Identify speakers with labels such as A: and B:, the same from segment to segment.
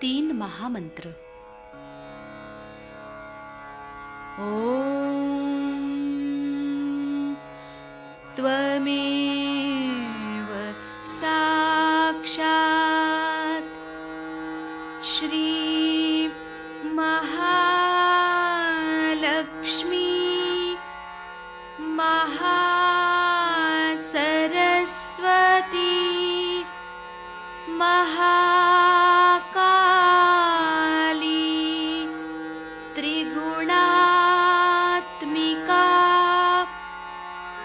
A: 3 महामंत्र। ओम त्वमेव साक्षात् श्री महालक्ष्मी महासरस्वती महाकाली त्रिगुणात्मिका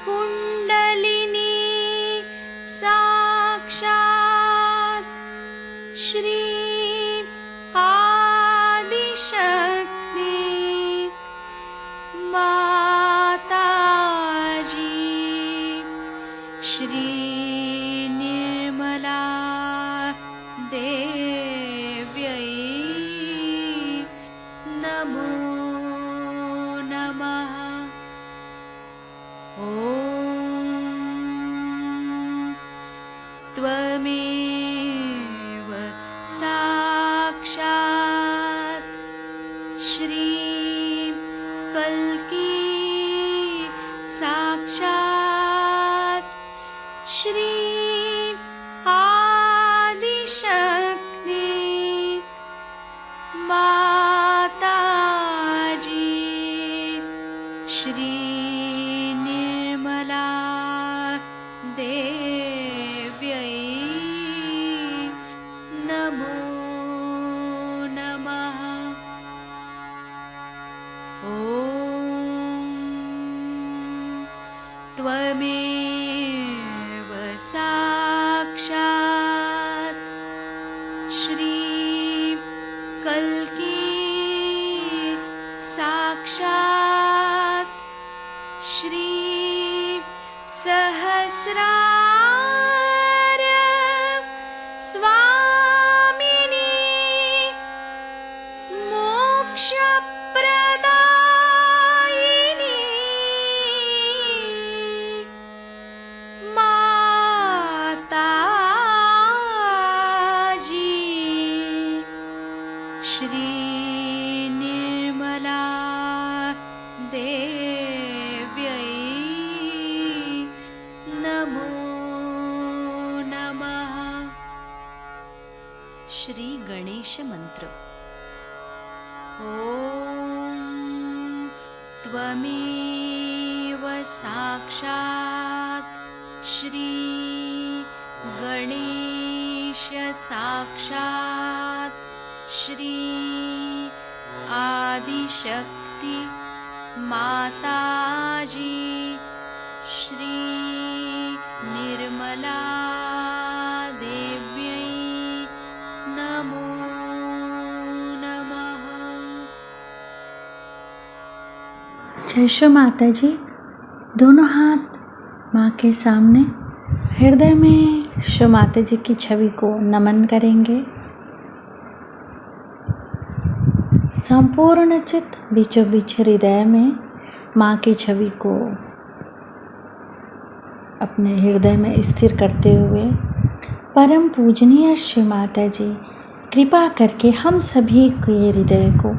A: कुंडलिनी साक्षात् श्री आदिशक्ति माताजी श्री निर्मला देव्यै नमो नमः। ॐ त्वमेव साक्षात् श्री कल्की साक्षात् श्री आदिशक्ति माताजी श्री निर्मला देव्यै नमो नमः। ॐ त्वमेव साक्षात् श्री कल्की साक्षात् श्री सहस्रार स्वामिनी मोक्षप्रदायिनी माताजी श्री निर्मला देव्यै नमो नमः। श्री गणेश मंत्र। ओम त्वमेव साक्षात् श्री गणेश साक्षात् श्री आदिशक्ति माताजी श्री निर्मला देव्यै नमो नमः।
B: जय श्री माता जी। दोनों हाथ माँ के सामने हृदय में श्री माता जी की छवि को नमन करेंगे। संपूर्ण चित्त बीचों बीच हृदय में माँ की छवि को अपने हृदय में स्थिर करते हुए परम पूजनीय श्री माता जी कृपा करके हम सभी के हृदय को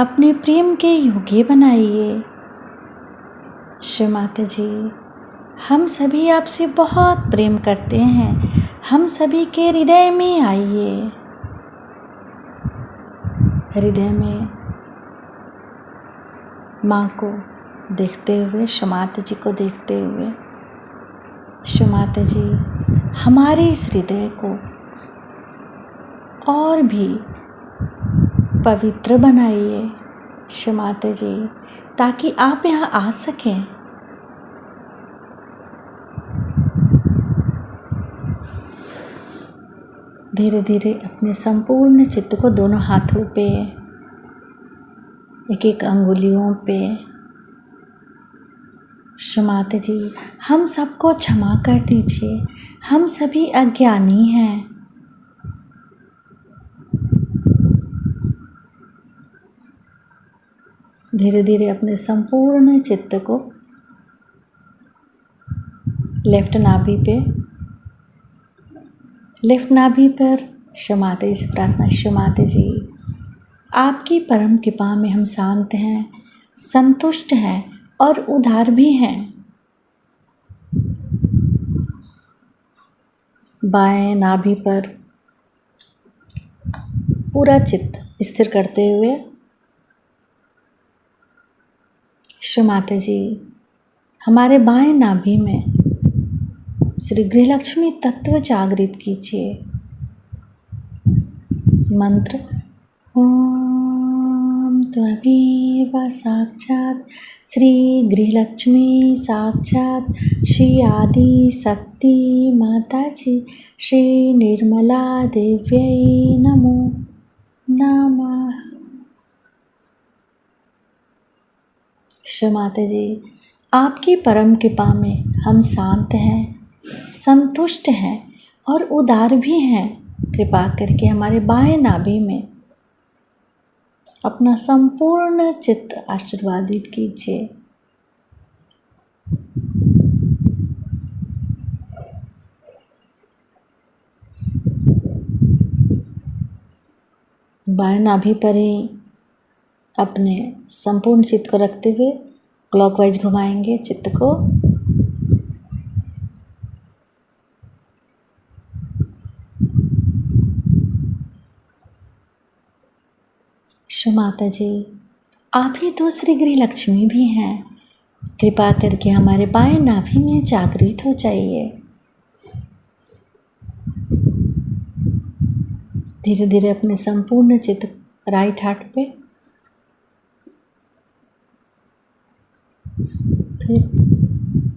B: अपने प्रेम के योग्य बनाइए। श्री माता जी हम सभी आपसे बहुत प्रेम करते हैं, हम सभी के हृदय में आइए। हृदय में माँ को देखते हुए, श्री माता जी को देखते हुए, श्री माता जी हमारे इस हृदय को और भी पवित्र बनाइए श्री माता जी, ताकि आप यहाँ आ सकें। धीरे धीरे अपने संपूर्ण चित्त को दोनों हाथों पे, एक एक अंगुलियों पे, श्री माता जी हम सबको क्षमा कर दीजिए, हम सभी अज्ञानी हैं। धीरे धीरे अपने संपूर्ण चित्त को लेफ्ट नाभि पर क्षमाते से प्रार्थना। क्षमाते जी, आपकी परम कृपा में हम शांत हैं, संतुष्ट हैं और उदार भी हैं। बाएं नाभि पर पूरा चित्त स्थिर करते हुए क्षमाते जी, हमारे बाएं नाभि में श्री गृहलक्ष्मी तत्व जागृत कीजिए। मंत्र ओम त्वमेव साक्षात् श्री गृहलक्ष्मी साक्षात् श्री आदि शक्ति माता जी श्री निर्मला देव्यै नमो नमः। क्षमाते जी, आपकी परम कृपा में हम शांत हैं, संतुष्ट हैं और उदार भी हैं। कृपा करके हमारे बाएं नाभि में अपना संपूर्ण चित्त आशीर्वादित कीजिए। बाएं नाभि पर ही अपने संपूर्ण चित्त को रखते हुए क्लॉकवाइज घुमाएंगे चित्त को। माता जी, आप ही तो श्री गृहलक्ष्मी भी हैं। कृपा करके हमारे बाएं नाभि में जागृत हो जाइए। धीरे धीरे अपने संपूर्ण चित्त राइट हार्ट पे, फिर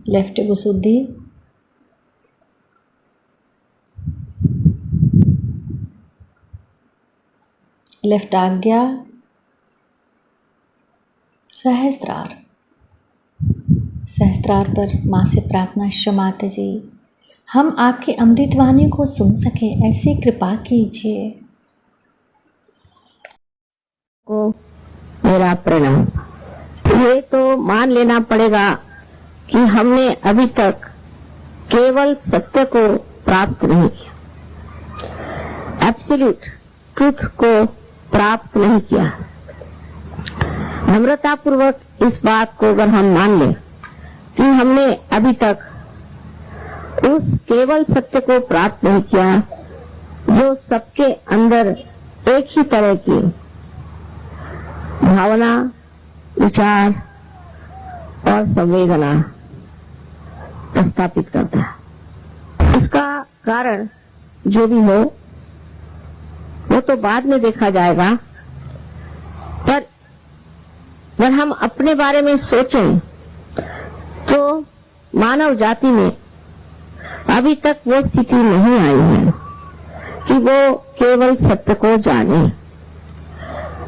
B: लेफ्ट गुसुद्धि, लेफ्ट आज्ञा, सहस्त्रार। सहस्त्रार पर माँ से प्रार्थना। क्षमाते जी, हम आपकी अमृतवाणी को सुन सके ऐसी कृपा कीजिए।
C: को मेरा प्रणाम। ये तो मान लेना पड़ेगा कि हमने अभी तक केवल सत्य को प्राप्त नहीं किया, एब्सोल्यूट ट्रुथ को प्राप्त नहीं किया। नम्रता पूर्वक इस बात को अगर हम मान लें कि हमने अभी तक उस केवल सत्य को प्राप्त नहीं किया जो सबके अंदर एक ही तरह की भावना, विचार और संवेदना प्रस्थापित करता है। इसका कारण जो भी हो वो तो बाद में देखा जाएगा, पर अगर हम अपने बारे में सोचें तो मानव जाति में अभी तक वो स्थिति नहीं आई है कि वो केवल सत्य को जाने।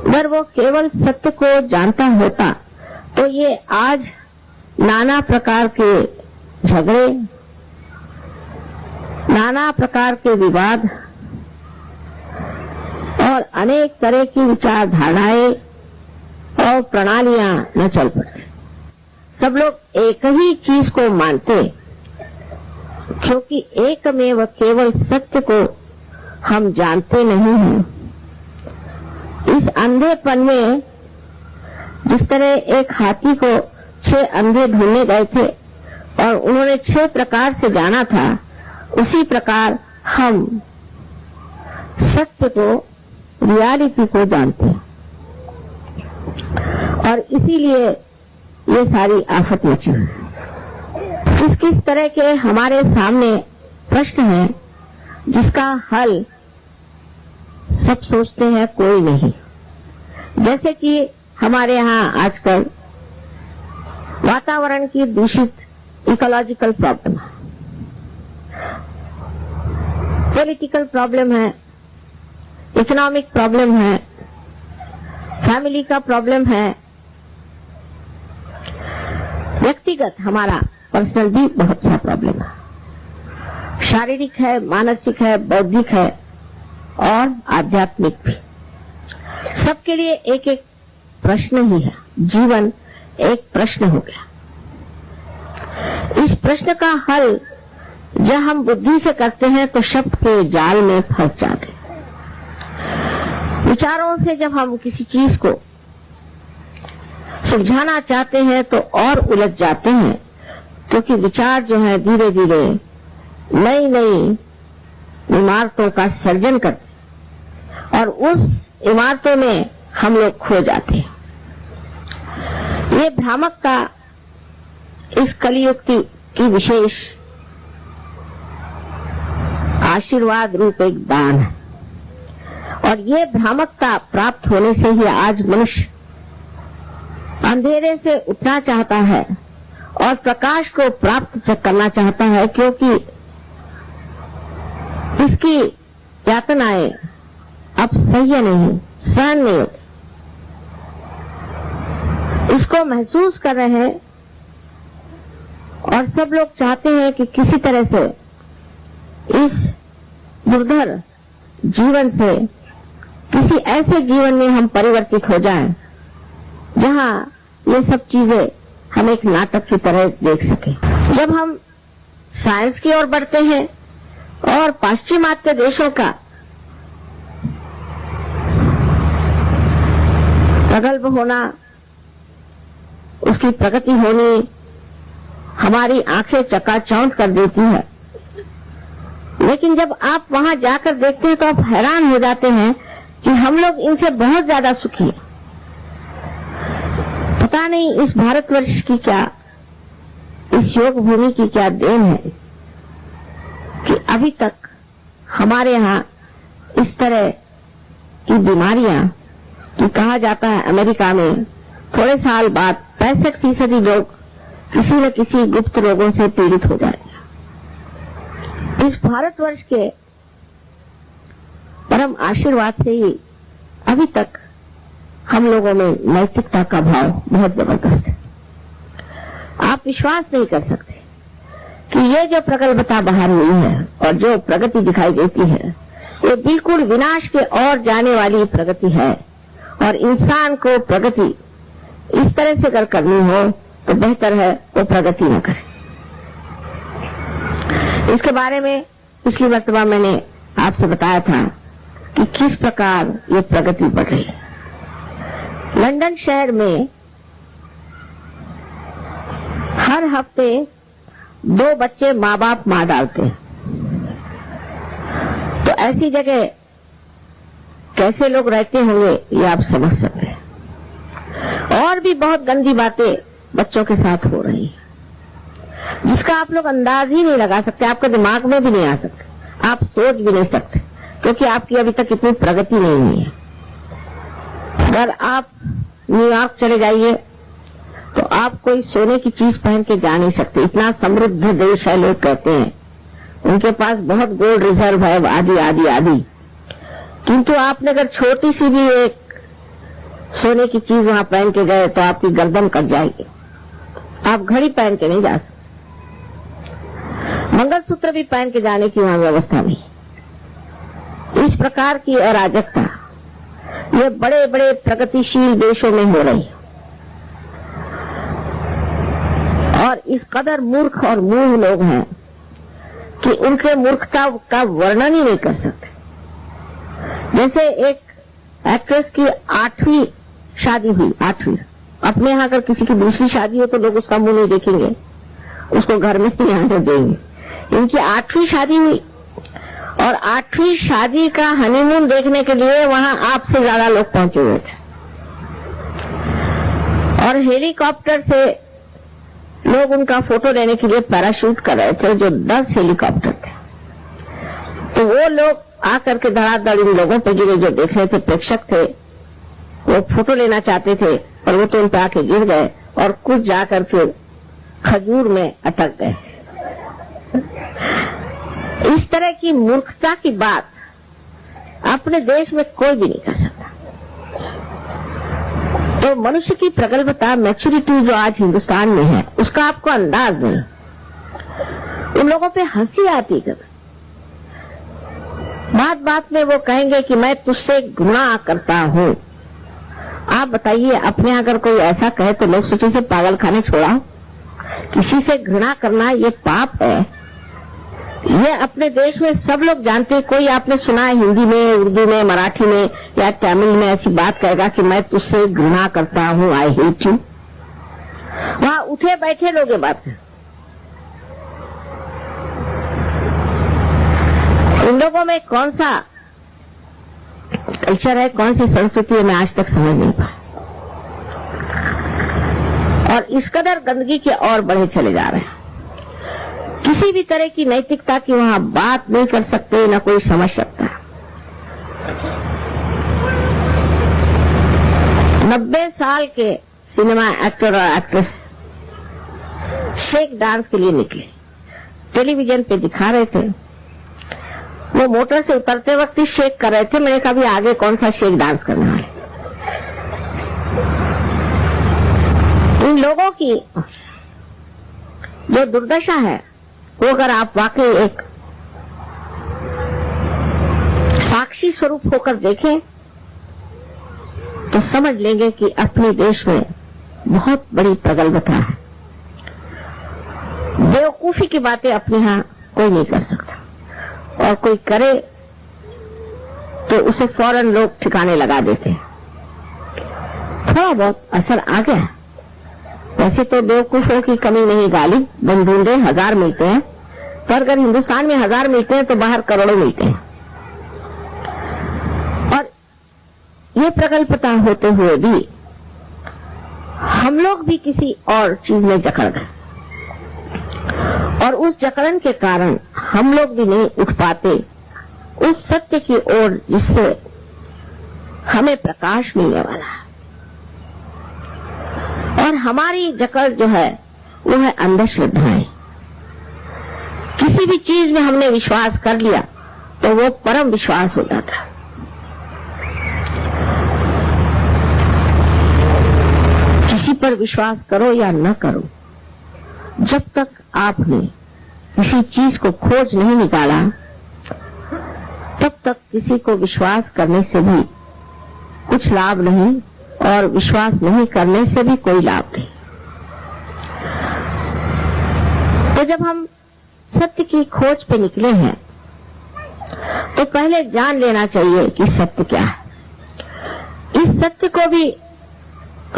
C: अगर वो केवल सत्य को जानता होता तो ये आज नाना प्रकार के झगड़े, नाना प्रकार के विवाद और अनेक तरह की विचारधाराएं और प्रणालियां न चल पड़ती। सब लोग एक ही चीज को मानते, क्योंकि एकमेव केवल सत्य को हम जानते नहीं हैं। इस अंधेपन में जिस तरह एक हाथी को 6 अंधे ढूंढने गए थे और उन्होंने 6 प्रकार से जाना था, उसी प्रकार हम सत्य को, रियलिटी को जानते हैं और इसीलिए ये सारी आफत मची है। किस तरह के हमारे सामने प्रश्न है जिसका हल सब सोचते हैं कोई नहीं। जैसे कि हमारे यहाँ आजकल वातावरण की दूषित इकोलॉजिकल प्रॉब्लम है, पॉलिटिकल प्रॉब्लम है, इकोनॉमिक प्रॉब्लम है, फैमिली का प्रॉब्लम है, व्यक्तिगत हमारा पर्सनल भी बहुत सा प्रॉब्लम है, शारीरिक है, मानसिक है, बौद्धिक है और आध्यात्मिक भी। सबके लिए एक एक प्रश्न ही है। जीवन एक प्रश्न हो गया। इस प्रश्न का हल जब हम बुद्धि से करते हैं तो शब्द के जाल में फंस जाते हैं। विचारों से जब हम किसी चीज को सुलझाना चाहते हैं तो और उलझ जाते हैं, क्योंकि विचार जो है धीरे धीरे नई नई इमारतों का सर्जन करते और उस इमारतों में हम लोग खो जाते हैं। ये भ्रामक का इस कलियुग की विशेष आशीर्वाद रूप एक दान है, और ये भ्रामकता प्राप्त होने से ही आज मनुष्य अंधेरे से उठना चाहता है और प्रकाश को प्राप्त करना चाहता है, क्योंकि इसकी यातनाएं अब सह्य नहीं, सहन नहीं होती। इसको महसूस कर रहे हैं और सब लोग चाहते हैं कि किसी तरह से इस दुर्धर जीवन से किसी ऐसे जीवन में हम परिवर्तित हो जाएं जहां ये सब चीजें हम एक नाटक की तरह देख सकें। जब हम साइंस की ओर बढ़ते हैं और पाश्चिमात्य देशों का प्रगल्भ होना, उसकी प्रगति होनी हमारी आंखें चकाचौंध कर देती है, लेकिन जब आप वहां जाकर देखते हैं तो आप हैरान हो जाते हैं कि हम लोग इनसे बहुत ज्यादा सुखी हैं। पता नहीं इस भारतवर्ष की क्या, इस योग भूमि की क्या देन है कि अभी तक हमारे यहाँ इस तरह की बीमारियां, कि कहा जाता है अमेरिका में थोड़े साल बाद 65% लोग किसी न किसी गुप्त रोगों से पीड़ित हो जाएंगे। इस भारतवर्ष के परम आशीर्वाद से ही अभी तक हम लोगों में नैतिकता का भाव बहुत जबरदस्त है। आप विश्वास नहीं कर सकते कि ये जो प्रगल्भता बाहर हुई है और जो प्रगति दिखाई देती है, ये बिल्कुल विनाश के ओर जाने वाली प्रगति है, और इंसान को प्रगति इस तरह से अगर करनी हो तो बेहतर है वो प्रगति न करे। इसके बारे में पिछली मर्तबा मैंने आपसे बताया था कि किस प्रकार ये प्रगति बढ़ रही है। लंदन शहर में हर हफ्ते 2 बच्चे माँ बाप मार डालते हैं, तो ऐसी जगह कैसे लोग रहते होंगे ये आप समझ सकते हैं। और भी बहुत गंदी बातें बच्चों के साथ हो रही है जिसका आप लोग अंदाज ही नहीं लगा सकते, आपके दिमाग में भी नहीं आ सकते, आप सोच भी नहीं सकते, क्योंकि आपकी अभी तक इतनी प्रगति नहीं हुई है। अगर आप न्यूयॉर्क चले जाइए तो आप कोई सोने की चीज पहन के जा नहीं सकते, इतना समृद्ध देश है, लोग कहते हैं उनके पास बहुत गोल्ड रिजर्व है, आदि आदि आदि। किंतु आपने अगर छोटी सी भी एक सोने की चीज वहां पहन के गए तो आपकी गर्दन कट जाएगी, आप घड़ी पहन के नहीं जा सकते, मंगलसूत्र भी पहन के जाने की वहां व्यवस्था नहीं। इस प्रकार की अराजकता ये बड़े बड़े प्रगतिशील देशों में हो रही है, और इस कदर मूर्ख और मूढ़ लोग हैं कि उनके मूर्खता का वर्णन ही नहीं कर सकते। जैसे एक एक्ट्रेस की 8वीं शादी हुई, 8वीं। अपने यहाँ अगर किसी की दूसरी शादी हो तो लोग उसका मुंह नहीं देखेंगे, उसको घर में नहीं आने देंगे। इनकी 8वीं शादी हुई, और 8वीं शादी का हनीमून देखने के लिए वहां आपसे ज्यादा लोग पहुंचे हुए थे, और हेलीकॉप्टर से लोग उनका फोटो लेने के लिए पैराशूट कर रहे थे, जो 10 हेलीकॉप्टर थे। तो वो लोग आकर के धड़ाधड़ इन लोगों पे गिरे जो देख रहे थे, प्रेक्षक थे, वो फोटो लेना चाहते थे, और वो तो उन पे आके गिर गए और कुछ जाकर के खजूर में अटक गए। इस तरह की मूर्खता की बात अपने देश में कोई भी नहीं कर सकता। तो मनुष्य की प्रगल्भता, मैच्योरिटी जो आज हिंदुस्तान में है, उसका आपको अंदाज नहीं। उन लोगों पे हंसी आती है, बात बात में वो कहेंगे कि मैं तुझसे घृणा करता हूं। आप बताइए, अपने अगर कोई ऐसा कहे तो लोग सोचे से पागल खाने छोड़ा। किसी से घृणा करना ये पाप है, ये अपने देश में सब लोग जानते हैं। कोई आपने सुना है हिंदी में, उर्दू में, मराठी में या तमिल में ऐसी बात कहेगा कि मैं तुझसे घृणा करता हूं, आई हेट यू? वहां उठे बैठे लोग ये बात है। इन लोगों में कौन सा कल्चर है, कौन सी संस्कृति है, मैं आज तक समझ नहीं पाया। और इस कदर गंदगी के और बढ़े चले जा रहे हैं। किसी भी तरह की नैतिकता की वहां बात नहीं कर सकते, न कोई समझ सकता। 90 साल के सिनेमा एक्टर और एक्ट्रेस शेक डांस के लिए निकले, टेलीविजन पे दिखा रहे थे। वो मोटर से उतरते वक्त ही शेक कर रहे थे। मैंने कहा भी आगे कौन सा शेक डांस करना है। इन लोगों की जो दुर्दशा है वो अगर आप वाकई एक साक्षी स्वरूप होकर देखें तो समझ लेंगे कि अपने देश में बहुत बड़ी प्रगल्भता है। बेवकूफी की बातें अपने यहां कोई नहीं कर सकता, और कोई करे तो उसे फौरन लोग ठिकाने लगा देते हैं। थोड़ा बहुत असर आ गया। वैसे तो बेवकूफों की कमी नहीं, गाली बंदूंडे 1000 मिलते हैं, पर अगर हिंदुस्तान में 1000 मिलते हैं तो बाहर करोड़ों मिलते हैं। और ये प्रगल्भता होते हुए भी हम लोग भी किसी और चीज में जकड़ गए, और उस जकड़न के कारण हम लोग भी नहीं उठ पाते उस सत्य की ओर जिससे हमें प्रकाश मिलने वाला है। और हमारी जकड़ जो है वो है अंधश्रद्धाएं। किसी भी चीज में हमने विश्वास कर लिया तो वो परम विश्वास हो जाता है। किसी पर विश्वास करो या न करो, जब तक आपने किसी चीज को खोज नहीं निकाला तब तक किसी को विश्वास करने से भी कुछ लाभ नहीं, और विश्वास नहीं करने से भी कोई लाभ नहीं। तो जब हम सत्य की खोज पे निकले हैं तो पहले जान लेना चाहिए कि सत्य क्या है। इस सत्य को भी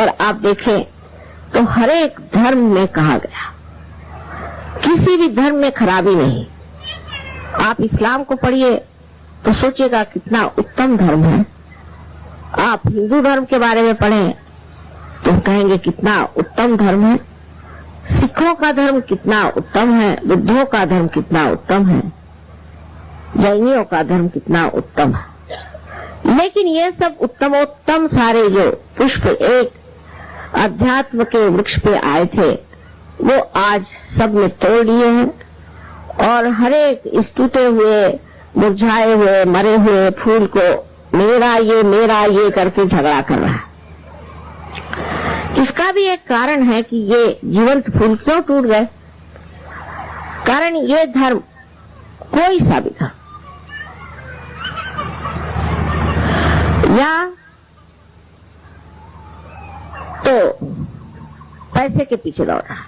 C: और आप देखें तो हर एक धर्म में कहा गया, किसी भी धर्म में खराबी नहीं। आप इस्लाम को पढ़िए तो सोचिएगा कितना उत्तम धर्म है। आप हिंदू धर्म के बारे में पढ़ें तो कहेंगे कितना उत्तम धर्म है। सिखों का धर्म कितना उत्तम है, बुद्धों का धर्म कितना उत्तम है, जैनियों का धर्म कितना उत्तम है। लेकिन ये सब उत्तमोत्तम सारे जो पुष्प एक अध्यात्म के वृक्ष पे आए थे वो आज सब ने तोड़ लिए हैं, और हर एक इस टूटे हुए, मुरझाए हुए, मरे हुए फूल को मेरा ये करके झगड़ा कर रहा है। इसका भी एक कारण है कि ये जीवंत फूल क्यों टूट गए। कारण ये धर्म, कोई सा भी धर्म, या तो पैसे के पीछे दौड़ रहा,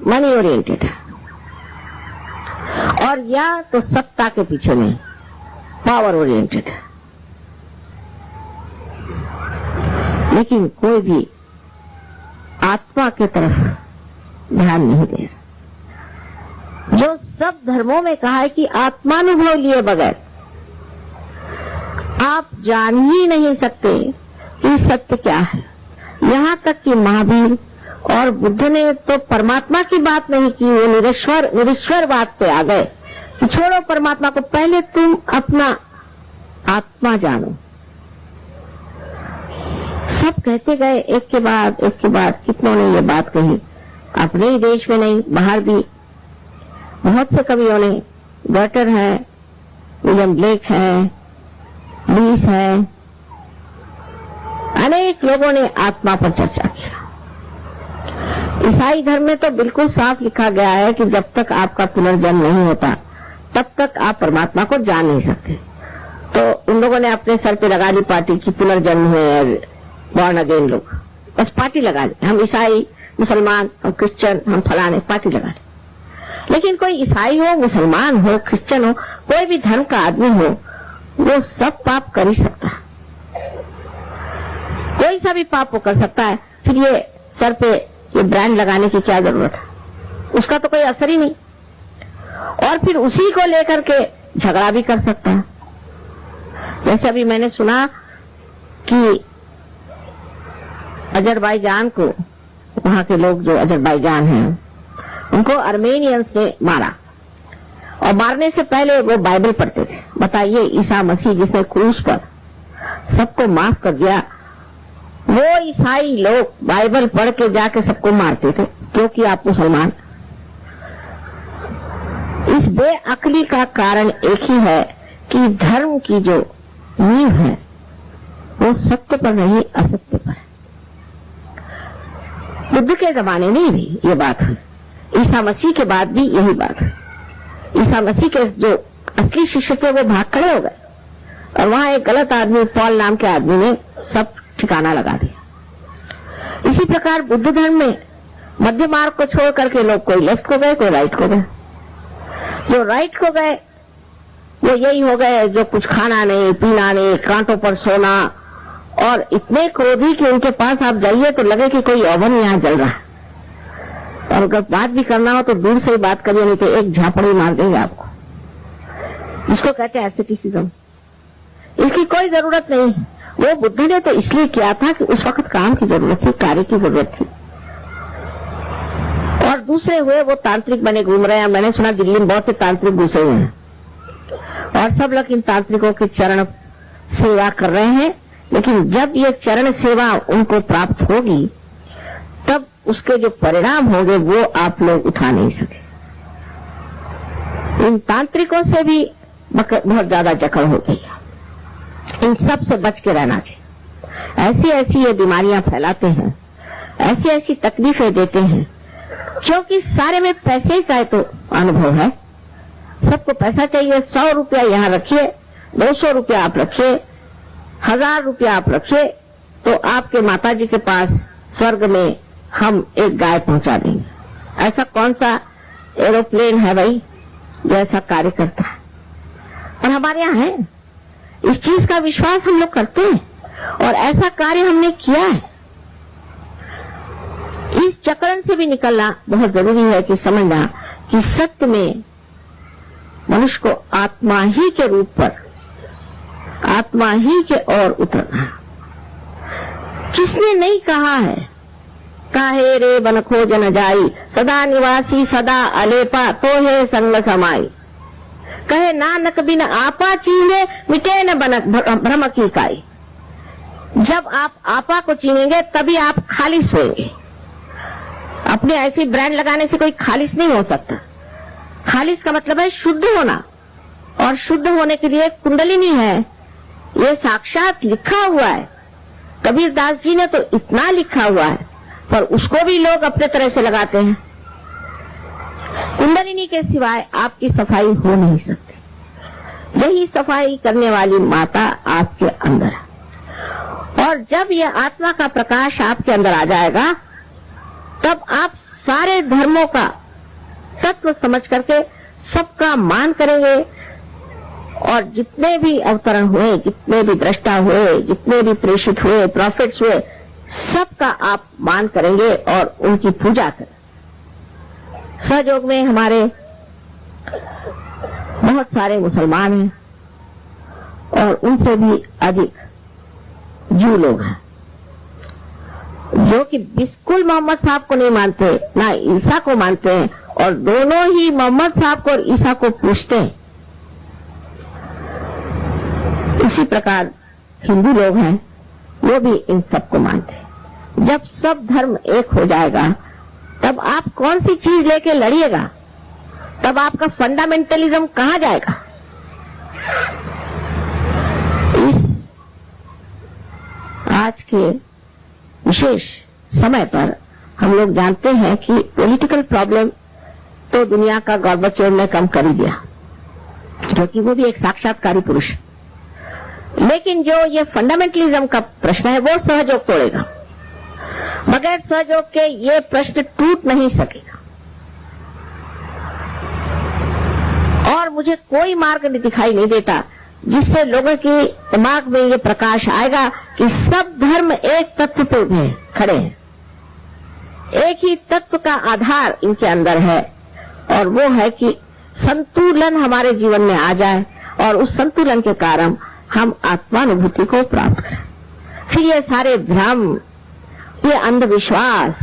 C: मनी ओरिएंटेड है, और या तो सत्ता के पीछे नहीं, पावर ओरिएंटेड है। लेकिन कोई भी आत्मा के तरफ ध्यान नहीं दे रहा। जो सब धर्मों में कहा है कि आत्मानुभव लिए बगैर आप जान ही नहीं सकते कि सत्य क्या है। यहाँ तक कि महावीर और बुद्ध ने तो परमात्मा की बात नहीं की, वो निरीश्वर बात पे आ गए कि छोड़ो परमात्मा को, पहले तुम अपना आत्मा जानो। सब कहते गए एक के बाद कितनों ने ये बात कही। अपने ही देश में नहीं, बाहर भी बहुत से कवियों ने, गटर है, विलियम ब्लेक है, लुईस है, अनेक लोगों ने आत्मा पर चर्चा किया। ईसाई धर्म में तो बिल्कुल साफ लिखा गया है कि जब तक आपका पुनर्जन्म नहीं होता तब तक आप परमात्मा को जान नहीं सकते। तो उन लोगों ने अपने सर पे लगा ली पार्टी की पुनर्जन्म हुए, बॉर्न अगेन लोग, बस पार्टी लगा ली। हम ईसाई, मुसलमान, हम क्रिश्चियन, हम फलाने, पार्टी लगा ली। लेकिन कोई ईसाई हो, मुसलमान हो, क्रिश्चियन हो, कोई भी धर्म का आदमी हो, वो सब पाप कर ही सकता है। कोई सा भी पाप वो कर सकता है। फिर ये सर पे ये ब्रांड लगाने की क्या जरूरत है? उसका तो कोई असर ही नहीं। और फिर उसी को लेकर के झगड़ा भी कर सकता है। जैसे अभी मैंने सुना कि अजरबैजान को, वहां के लोग जो अजरबैजान हैं, उनको आर्मेनियंस ने मारा, और मारने से पहले वो बाइबल पढ़ते थे। बताइए, ईसा मसीह जिसने क्रूस पर सबको माफ कर दिया, वो ईसाई लोग बाइबल पढ़ के जाके सबको मारते थे, क्योंकि आप मुसलमान। इस बेअक्ली का कारण एक ही है कि धर्म की जो नींव है वो सत्य पर नहीं, असत्य पर है। बुद्ध के जमाने में भी ये बात है, ईसा मसीह के बाद भी यही बात है। ईसा मसीह के जो असली शिष्य थे वो भाग खड़े हो गए, और वहां एक गलत आदमी, पॉल नाम के आदमी ने सब ठिकाना लगा दिया। इसी प्रकार बुद्ध धर्म में मध्य मार्ग को छोड़ करके लोग कोई लेफ्ट को गए, कोई राइट को गए। जो राइट को गए वो यही हो गए जो कुछ खाना नहीं, पीना नहीं, कांटों पर सोना, और इतने क्रोधी कि उनके पास आप जाइए तो लगे कि कोई ओवन यहां जल रहा है। और अगर बात भी करना हो तो दूर से ही बात करिए, नहीं तो एक झापड़ी मार देंगे आपको। इसको कहते हैं एस्थेटिसिज्म। इसकी कोई जरूरत नहीं। वो बुद्ध ने तो इसलिए किया था कि उस वक्त काम की जरूरत थी, कार्य की जरूरत थी। और दूसरे हुए वो तांत्रिक बने घूम रहे हैं। मैंने सुना दिल्ली में बहुत से तांत्रिक घुसे हुए हैं, और सब लोग इन तांत्रिकों की चरण सेवा कर रहे हैं। लेकिन जब ये चरण सेवा उनको प्राप्त होगी, तब उसके जो परिणाम होंगे वो आप लोग उठा नहीं सके। इन तांत्रिकों से भी बहुत ज्यादा जकड़ हो गई है। इन सब से बच के रहना चाहिए। ऐसी ऐसी ये बीमारियां फैलाते हैं, ऐसी ऐसी तकलीफें देते हैं, क्योंकि सारे में पैसे का तो अनुभव है। सबको पैसा चाहिए। 100 रुपया यहाँ रखिए, 200 रुपया आप रखिए, 1000 रुपया आप रखिए, तो आपके माताजी के पास स्वर्ग में हम एक गाय पहुंचा देंगे। ऐसा कौन सा एरोप्लेन है भाई जो ऐसा कार्य करता है? और हमारे यहाँ है। इस चीज का विश्वास हम लोग करते हैं, और ऐसा कार्य हमने किया है। इस चक्रण से भी निकलना बहुत जरूरी है कि समझना कि सत्य में मनुष्य को आत्मा ही के रूप पर, आत्मा ही के ओर उतरना। किसने नहीं कहा है, काहे रे बन खोज न जाई, सदा निवासी सदा अलेपा, तो है संग समाई। कहे नानक बिन आपा चीने, मिटे न बनक भ्रम की काई। जब आप आपा को चीनेंगे तभी आप खालिश होंगे। अपने ऐसी ब्रांड लगाने से कोई खालिश नहीं हो सकता। खालिश का मतलब है शुद्ध होना, और शुद्ध होने के लिए कुंडलिनी है। ये साक्षात लिखा हुआ है। कबीर दास जी ने तो इतना लिखा हुआ है, पर उसको भी लोग अपने तरह से लगाते हैं। कुंडलिनी के सिवाय आपकी सफाई हो नहीं सकती। यही सफाई करने वाली माता आपके अंदर है। और जब यह आत्मा का प्रकाश आपके अंदर आ जाएगा, तब आप सारे धर्मों का तत्व समझ करके सबका मान करेंगे। और जितने भी अवतरण हुए, जितने भी दृष्टा हुए, जितने भी प्रेषित हुए, प्रॉफिट्स हुए, सबका आप मान करेंगे और उनकी पूजा करें। सहयोग में हमारे बहुत सारे मुसलमान हैं, और उनसे भी अधिक जू लोग हैं, जो कि बिल्कुल मोहम्मद साहब को नहीं मानते, ना ईसा को मानते हैं, और दोनों ही मोहम्मद साहब को और ईसा को पूछते हैं। इसी प्रकार हिंदू लोग हैं, वो भी इन सबको मानते हैं। जब सब धर्म एक हो जाएगा, तब आप कौन सी चीज लेके लड़िएगा? तब आपका फंडामेंटलिज्म कहां जाएगा? इस आज के विशेष समय पर हम लोग जानते हैं कि पॉलिटिकल प्रॉब्लम तो दुनिया का गॉर्बाचेव ने कम कर ही दिया, क्योंकि वो भी एक साक्षात्कारी पुरुष। लेकिन जो ये फंडामेंटलिज्म का प्रश्न है, वो सहयोग तोड़ेगा। बगैर सहयोग के ये प्रश्न टूट नहीं सकेगा। और मुझे कोई मार्ग दिखाई नहीं देता जिससे लोगों के दिमाग में ये प्रकाश आएगा कि सब धर्म एक तत्व पे खड़े हैं, एक ही तत्व का आधार इनके अंदर है, और वो है कि संतुलन हमारे जीवन में आ जाए और उस संतुलन के कारण हम आत्मानुभूति को प्राप्त करें। फिर ये सारे भ्रम, ये अंधविश्वास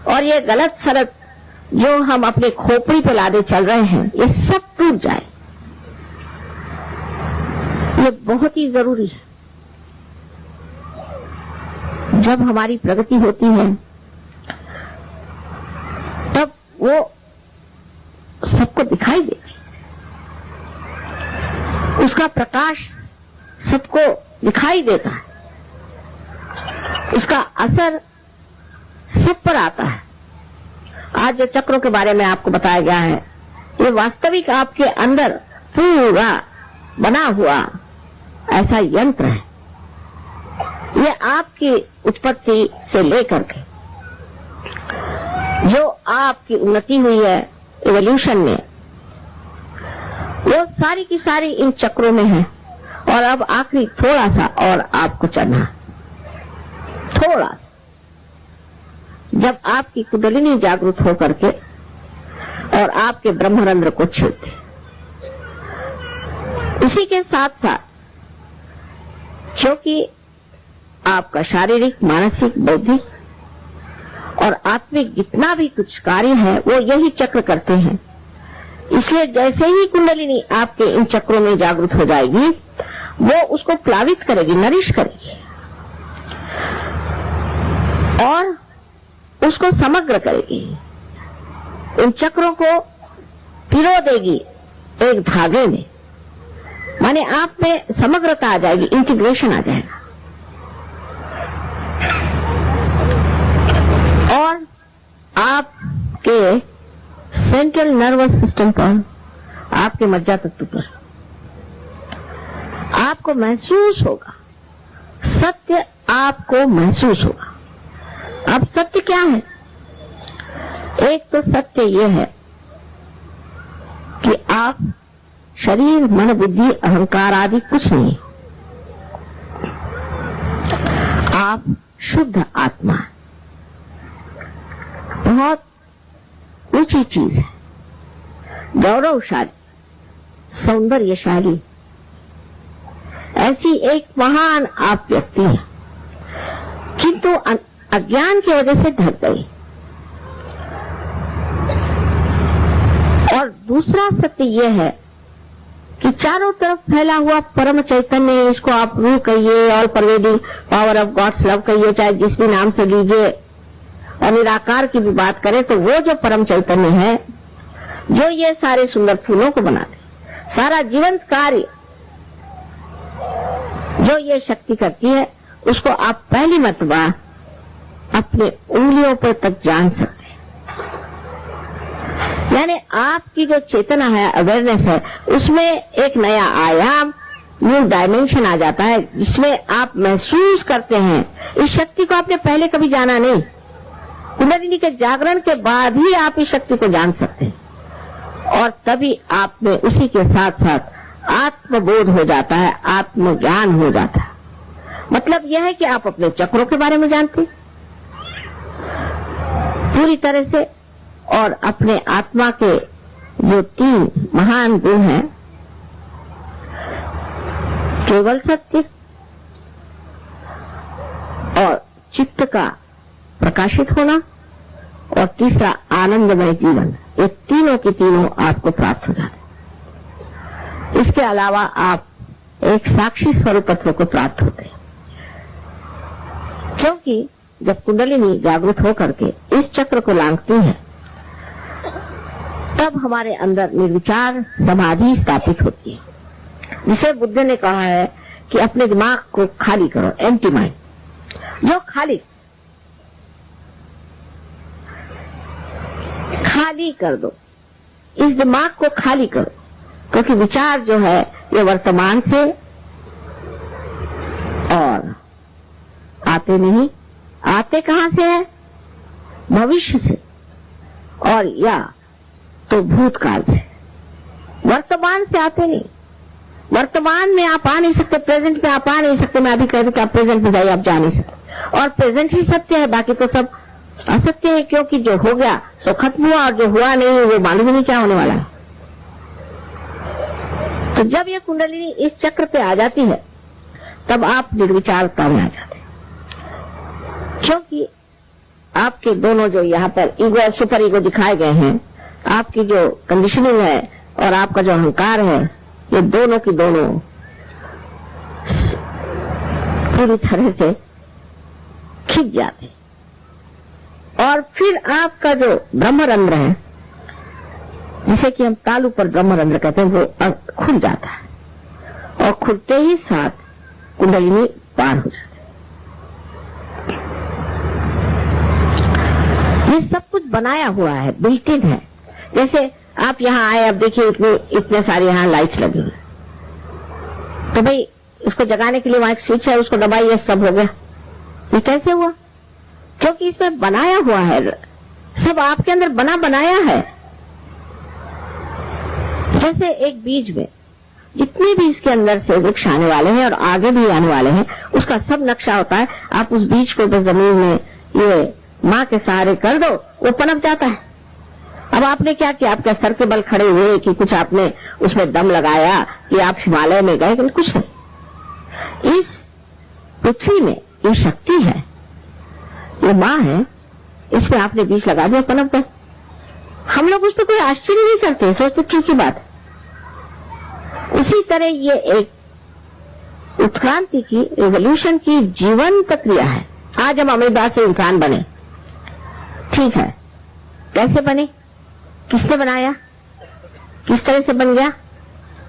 C: और ये गलत सलत जो हम अपने खोपड़ी पे लादे चल रहे हैं, ये सब टूट जाए। ये बहुत ही जरूरी है। जब हमारी प्रगति होती है तब वो सबको दिखाई देती, उसका प्रकाश सबको दिखाई देता है, उसका असर सब पर आता है। आज जो चक्रों के बारे में आपको बताया गया है, ये वास्तविक आपके अंदर पूरा बना हुआ ऐसा यंत्र है। ये आपकी उत्पत्ति से लेकर के जो आपकी उन्नति हुई है इवोल्यूशन में, वो सारी की सारी इन चक्रों में है। और अब आखिरी थोड़ा सा और आपको चढ़ना, थोड़ा सा, जब आपकी कुंडलिनी जागृत होकर के और आपके ब्रह्मरंध्र को छेड़ते, उसी के साथ साथ क्योंकि आपका शारीरिक, मानसिक, बौद्धिक और आत्मिक जितना भी कुछ कार्य है वो यही चक्र करते हैं, इसलिए जैसे ही कुंडलिनी आपके इन चक्रों में जागृत हो जाएगी, वो उसको प्लावित करेगी, नरिश करेगी और उसको समग्र करेगी, उन चक्रों को पिरो देगी एक धागे में। माने आप में समग्रता आ जाएगी, इंटीग्रेशन आ जाएगा। और आपके सेंट्रल नर्वस सिस्टम पर, आपके मज्जा तत्व पर आपको महसूस होगा, सत्य आपको महसूस होगा। अब सत्य क्या है? एक तो सत्य यह है कि आप शरीर, मन, बुद्धि, अहंकार आदि कुछ नहीं, आप शुद्ध आत्मा, बहुत ऊंची चीज है, गौरवशाली, सौंदर्यशाली, ऐसी एक महान आप व्यक्ति हैं, किंतु अज्ञान की वजह से ढक गई। और दूसरा सत्य यह है कि चारों तरफ फैला हुआ परम चैतन्य, इसको आप रूह कहिए, all pervading power of God's love कहिए, चाहे जिस भी नाम से लीजिए, और निराकार की भी बात करें तो वो जो परम चैतन्य है, जो ये सारे सुंदर फूलों को बनाते, सारा जीवंत कार्य जो ये शक्ति करती है, उसको आप पहली मर्तबा अपने उंगलियों पर तक जान सकते हैं। यानी आपकी जो चेतना है, अवेयरनेस है, उसमें एक नया आयाम, न्यू डायमेंशन आ जाता है, जिसमें आप महसूस करते हैं इस शक्ति को आपने पहले कभी जाना नहीं। कुंडलिनी के जागरण के बाद ही आप इस शक्ति को जान सकते हैं, और तभी आप में उसी के साथ साथ आत्मबोध हो जाता है, आत्मज्ञान हो जाता है। मतलब यह है कि आप अपने चक्रों के बारे में जानते पूरी तरह से, और अपने आत्मा के जो 3 महान गुण हैं, केवल सत्य और चित्त का प्रकाशित होना, और तीसरा आनंदमय जीवन, ये तीनों की तीनों आपको प्राप्त हो जाते। इसके अलावा आप एक साक्षी स्वरूपत्व को प्राप्त होते हैं, क्योंकि जब कुंडलिनी जागृत होकर के इस चक्र को लांघती है, तब हमारे अंदर निर्विचार समाधि स्थापित होती है, जिसे बुद्ध ने कहा है कि अपने दिमाग को खाली करो, एम्प्टी माइंड, जो खाली कर दो, इस दिमाग को खाली करो, क्योंकि विचार जो है ये वर्तमान से और आते नहीं, आते कहां से है? भविष्य से, और या तो भूतकाल से। वर्तमान से आते नहीं। वर्तमान में आप आ नहीं सकते, प्रेजेंट में आप आ नहीं सकते। मैं अभी कह दूं कि आप प्रेजेंट में जाइए, आप जा नहीं सकते। और प्रेजेंट ही सत्य है, बाकी तो सब असत्य है, क्योंकि जो हो गया सो खत्म हुआ और जो हुआ नहीं वो मालूम ही नहीं क्या होने वाला है। तो जब ये कुंडलिनी इस चक्र पे आ जाती है तब आप निर्विचारता में आ जाते हैं, क्योंकि आपके दोनों जो यहाँ पर ईगो और सुपर ईगो दिखाए गए हैं, आपकी जो कंडीशनिंग है और आपका जो अहंकार है, ये दोनों की दोनों पूरी तरह से खिंच जाते हैं। और फिर आपका जो ब्रह्मरंध्र है, जिसे कि हम तालु पर ब्रह्मरंध्र कहते हैं, वो खुल जाता है और खुलते ही साथ कुंडलिनी पार हो जाती है। ये सब कुछ बनाया हुआ है, बिल्ट इन है। जैसे आप यहाँ आए, अब देखिए इतने सारे यहाँ लाइट्स लगी हुई, तो भाई इसको जगाने के लिए वहां एक स्विच है, उसको दबाइए, सब हो गया। ये कैसे हुआ? क्योंकि इसमें बनाया हुआ है, सब आपके अंदर बनाया है। जैसे एक बीज में जितने भी इसके अंदर से वृक्ष आने वाले हैं और आगे भी आने वाले हैं, उसका सब नक्शा होता है। आप उस बीज को बस जमीन में ये माँ के सहारे कर दो, वो पनप जाता है। अब आपने क्या किया? आपके सर के बल खड़े हुए कि कुछ आपने उसमें दम लगाया कि आप हिमालय में गए? कुछ नहीं। इस पृथ्वी में ये शक्ति है, ये माँ है, इसमें आपने बीज लगा दिया, पनप गए। हम लोग उस पर कोई आश्चर्य नहीं करते, सोचते ठीक ही बात। उसी तरह ये एक उत्क्रांति की, रिवोल्यूशन की जीवंत क्रिया है। आज हम अमीबा से इंसान बने, ठीक है, कैसे बने, किसने बनाया, किस तरह से बन गया,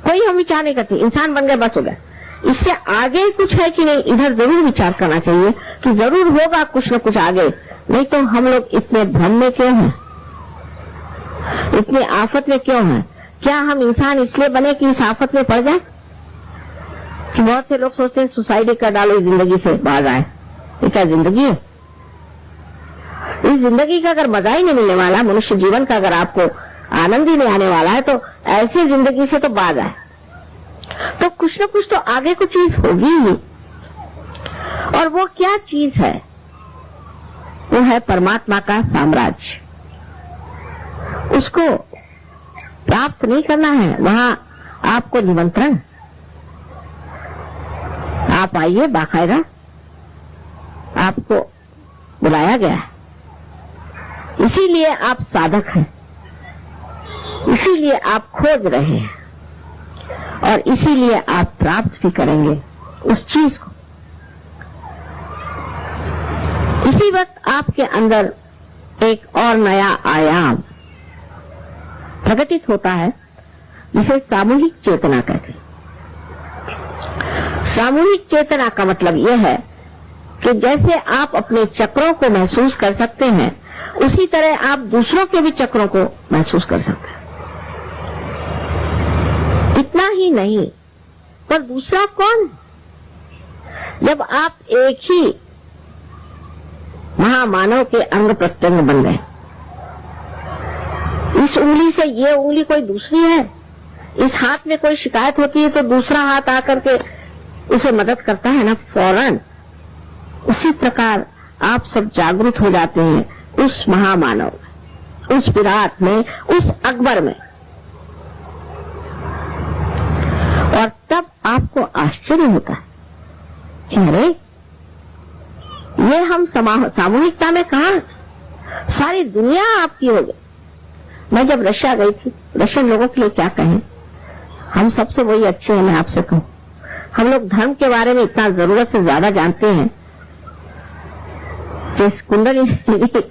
C: कोई हम विचार नहीं करते। इंसान बन गए, बस हो गया। इससे आगे कुछ है कि नहीं, इधर जरूर विचार करना चाहिए कि जरूर होगा कुछ न कुछ आगे। नहीं तो हम लोग इतने भ्रम में क्यों हैं, इतनी आफत में क्यों हैं? क्या हम इंसान इसलिए बने कि इस आफत में पड़ जाए? कि बहुत से लोग सोचते हैं सुसाइड कर डालो, इस जिंदगी से बाहर आए। ये क्या जिंदगी है? इस जिंदगी का अगर मजा ही नहीं मिलने वाला, मनुष्य जीवन का अगर आपको आनंद ही नहीं आने वाला है, तो ऐसी जिंदगी से तो बाहर आए। तो कुछ न कुछ तो आगे कुछ चीज होगी ही। और वो क्या चीज है? वो है परमात्मा का साम्राज्य। उसको प्राप्त नहीं करना है, वहां आपको निमंत्रण, आप आइए, बाकायदा आपको बुलाया गया है। इसीलिए आप साधक हैं, इसीलिए आप खोज रहे हैं और इसीलिए आप प्राप्त भी करेंगे उस चीज को। इसी वक्त आपके अंदर एक और नया आयाम प्रकटित होता है, जिसे सामूहिक चेतना कहते हैं। सामूहिक चेतना का मतलब यह है कि जैसे आप अपने चक्रों को महसूस कर सकते हैं, उसी तरह आप दूसरों के भी चक्रों को महसूस कर सकते हैं। इतना ही नहीं, पर दूसरा कौन? जब आप एक ही महामानव के अंग प्रत्यंग बन गए, इस उंगली से ये उंगली कोई दूसरी है, इस हाथ में कोई शिकायत होती है तो दूसरा हाथ आकर के उसे मदद करता है ना, फौरन। उसी प्रकार आप सब जागरूक हो जाते हैं उस महामानव में, उस विराट में, उस अकबर में। और तब आपको आश्चर्य होता है कि अरे ये हम सामूहिकता में कहां, सारी दुनिया आपकी हो गई। मैं जब रशिया गई थी, रशियन लोगों के लिए क्या कहें, हम सबसे वही अच्छे हैं। मैं आपसे कहूं, हम लोग धर्म के बारे में इतना जरूरत से ज्यादा जानते हैं कि इस कुंडली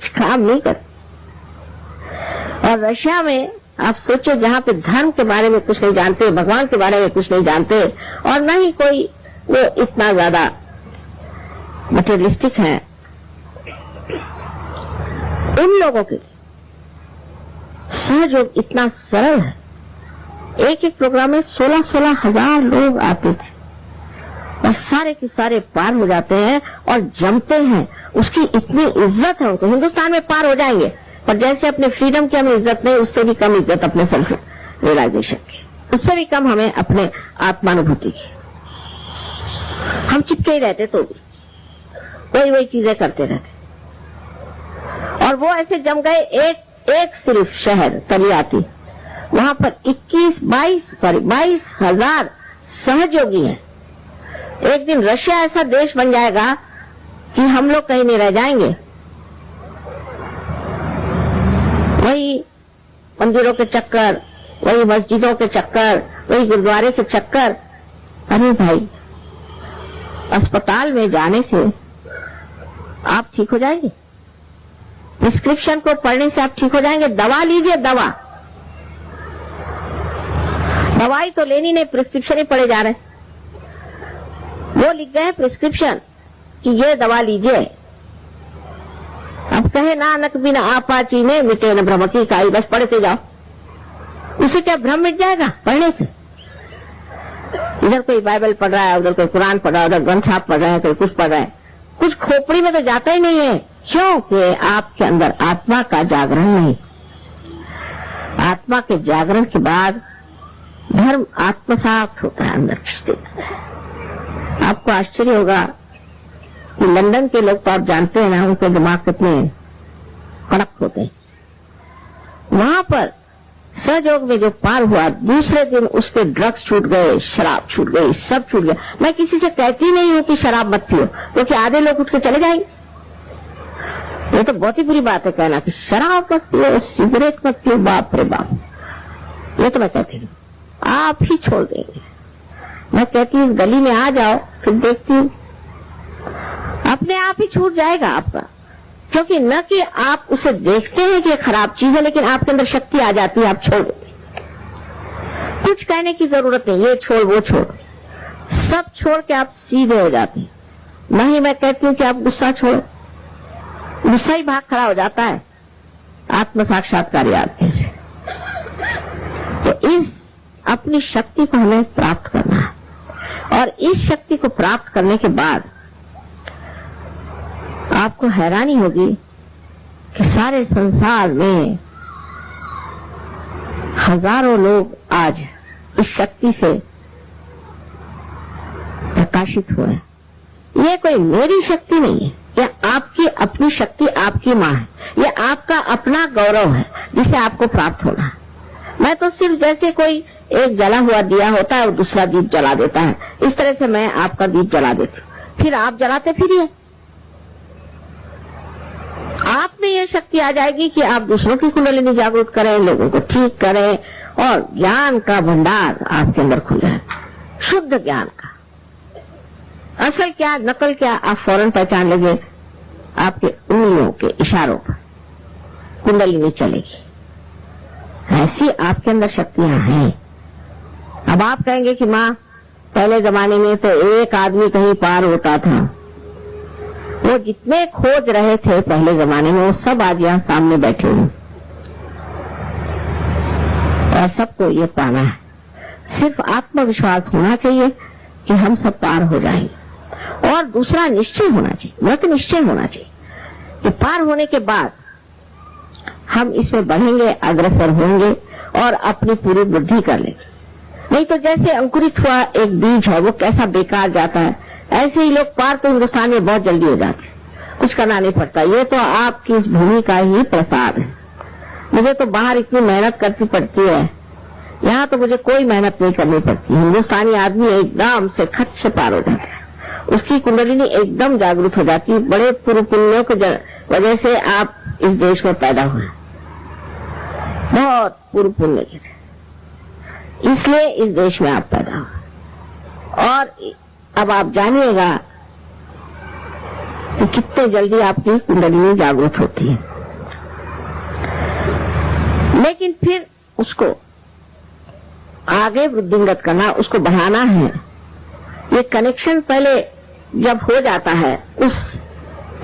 C: काम नहीं करते। और रशिया में आप सोचो, जहां पे धर्म के बारे में कुछ नहीं जानते, भगवान के बारे में कुछ नहीं जानते, और न ही कोई वो इतना ज्यादा मटेरियलिस्टिक है, उन लोगों के सहयोग इतना सरल है। एक एक प्रोग्राम में 16-16 हजार लोग आते थे और सारे के सारे पार हो जाते हैं और जमते हैं। उसकी इतनी इज्जत है, तो हिंदुस्तान में पार हो जाएंगे, पर जैसे अपने फ्रीडम की हमें इज्जत नहीं, उससे भी कम इज्जत अपने सेल्फ रियलाइजेशन की। उससे भी कम हमें अपने आत्मानुभूति की। हम चिपके ही रहते तो भी वही चीजें करते रहते, और वो ऐसे जम गए। एक सिर्फ शहर तलियाती, वहां पर 22,000 सहयोगी हैं। एक दिन रशिया ऐसा देश बन जाएगा कि हम लोग कहीं नहीं रह जाएंगे। वही मंदिरों के चक्कर, वही मस्जिदों के चक्कर, वही गुरुद्वारे के चक्कर। अरे भाई, अस्पताल में जाने से आप ठीक हो जाएंगे? प्रिस्क्रिप्शन को पढ़ने से आप ठीक हो जाएंगे? दवा लीजिए, दवाई तो लेनी नहीं, प्रिस्क्रिप्शन ही पढ़े जा रहे हैं। वो लिख गए प्रिस्क्रिप्शन कि ये दवा लीजिए। अब कहे नानक बिन आपा चीने मिटे न भ्रम की काई, बस पढ़ते जाओ। उसे क्या भ्रम मिट जाएगा पढ़ने से? इधर कोई बाइबल पढ़ रहा है, उधर कोई कुरान पढ़ रहा है, उधर ग्रंथ साहब पढ़ रहे हैं, कोई कुछ पढ़ रहा है, कुछ खोपड़ी में तो जाता ही नहीं है। क्योंकि आपके अंदर आत्मा का जागरण नहीं। आत्मा के जागरण के बाद धर्म आत्मसात होता है, अंदर खिंचते जाता है। आपको आश्चर्य होगा कि लंदन के लोग तो आप जानते हैं ना, उनके दिमाग कितने कड़क होते हैं। वहां पर सहयोग में जो पार हुआ, दूसरे दिन उसके ड्रग्स छूट गए, शराब छूट गई, सब छूट गया। मैं किसी से कहती नहीं हूं कि शराब मत पियो, क्योंकि आधे लोग उठ के चले जाएंगे। ये तो बहुत ही बुरी बात है कहना कि शराब मत पियो, सिगरेट मत पियो। बाप रे बाप, ये तो मैं कहती हूँ आप ही छोड़ देंगे। मैं कहती हूँ इस गली में आ जाओ, फिर देखती हूँ अपने आप ही छूट जाएगा आपका। क्योंकि न कि आप उसे देखते हैं कि ये खराब चीज है, लेकिन आपके अंदर शक्ति आ जाती है, आप छोड़ देते। कुछ कहने की जरूरत नहीं, ये छोड़ वो छोड़, सब छोड़ के आप सीधे हो जाते हैं। न ही मैं कहती हूँ कि आप गुस्सा छोड़ो, गुस्सा ही भाग खड़ा हो जाता है आत्म साक्षात्कार याद कैसे। तो इस अपनी शक्ति को हमें प्राप्त करना है, और इस शक्ति को प्राप्त करने के बाद आपको हैरानी होगी कि सारे संसार में हजारों लोग आज इस शक्ति से प्रकाशित हुए। ये कोई मेरी शक्ति नहीं है, यह आपकी अपनी शक्ति, आपकी मां है, यह आपका अपना गौरव है जिसे आपको प्राप्त होना है। मैं तो सिर्फ जैसे कोई एक जला हुआ दिया होता है और दूसरा दीप जला देता है, इस तरह से मैं आपका दीप जला देती हूँ, फिर आप जलाते फिरिए। आप में यह शक्ति आ जाएगी कि आप दूसरों की कुंडलिनी जागृत करें, लोगों को ठीक करें, और ज्ञान का भंडार आपके अंदर खुले, शुद्ध ज्ञान का। असल क्या नकल क्या आप फौरन पहचान लेंगे। आपके उंगलियों के इशारों पर कुंडलिनी चलेगी। ऐसी आपके अंदर शक्तियां हैं। अब आप कहेंगे कि माँ, पहले जमाने में तो एक आदमी कहीं पार होता था, वो जितने खोज रहे थे पहले जमाने में, वो सब आज यहाँ सामने बैठे हुए, और सबको ये पाना है। सिर्फ आत्मविश्वास होना चाहिए कि हम सब पार हो जाएंगे, और दूसरा निश्चय होना चाहिए, व्रत निश्चय होना चाहिए कि पार होने के बाद हम इसमें बढ़ेंगे, अग्रसर होंगे और अपनी पूरी वृद्धि कर लेंगे। नहीं तो जैसे अंकुरित हुआ एक बीज है, वो कैसा बेकार जाता है, ऐसे ही लोग पार तो हिंदुस्तान में बहुत जल्दी हो जाते हैं, कुछ करना नहीं पड़ता। ये तो आपकी इस भूमि का ही प्रसाद है। मुझे तो बाहर इतनी मेहनत करनी पड़ती है, यहाँ तो मुझे कोई मेहनत नहीं करनी पड़ती। हिंदुस्तानी आदमी एकदम से खट से पार हो जाता है, उसकी कुंडलिनी एकदम जागृत हो जाती है। बड़े पूर्व पुण्यों की वजह से आप इस देश में पैदा हुए, बहुत पूर्व पुण्य के, इसलिए इस देश में आप पैदा हुए। और अब आप जानिएगा कि कितने जल्दी आपकी कुंडलिनी जागृत होती है। लेकिन फिर उसको आगे वृद्धिंगत करना, उसको बढ़ाना है। ये कनेक्शन पहले जब हो जाता है उस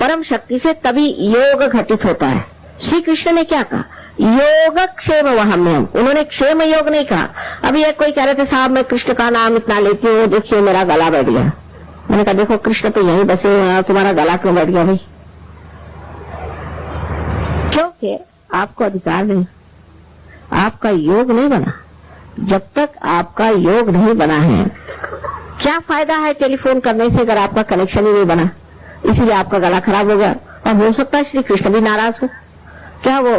C: परम शक्ति से, तभी योग घटित होता है। श्री कृष्ण ने क्या कहा? योग क्षेम वहम्यम। उन्होंने क्षेम योग नहीं कहा। अभी एक कोई कह रहे थे, साहब मैं कृष्ण का नाम इतना लेती हूँ, देखिए मेरा गला बैठ गया। मैंने कहा देखो कृष्ण तो यहीं बसे हुए हैं, तुम्हारा गला क्यों बैठ गया भाई? क्योंकि आपको अधिकार नहीं, आपका योग नहीं बना। जब तक आपका योग नहीं बना है, क्या फायदा है टेलीफोन करने से अगर आपका कनेक्शन ही नहीं बना? इसीलिए आपका गला खराब हो गया। और हो सकता है श्री कृष्ण भी नाराज हो। क्या वो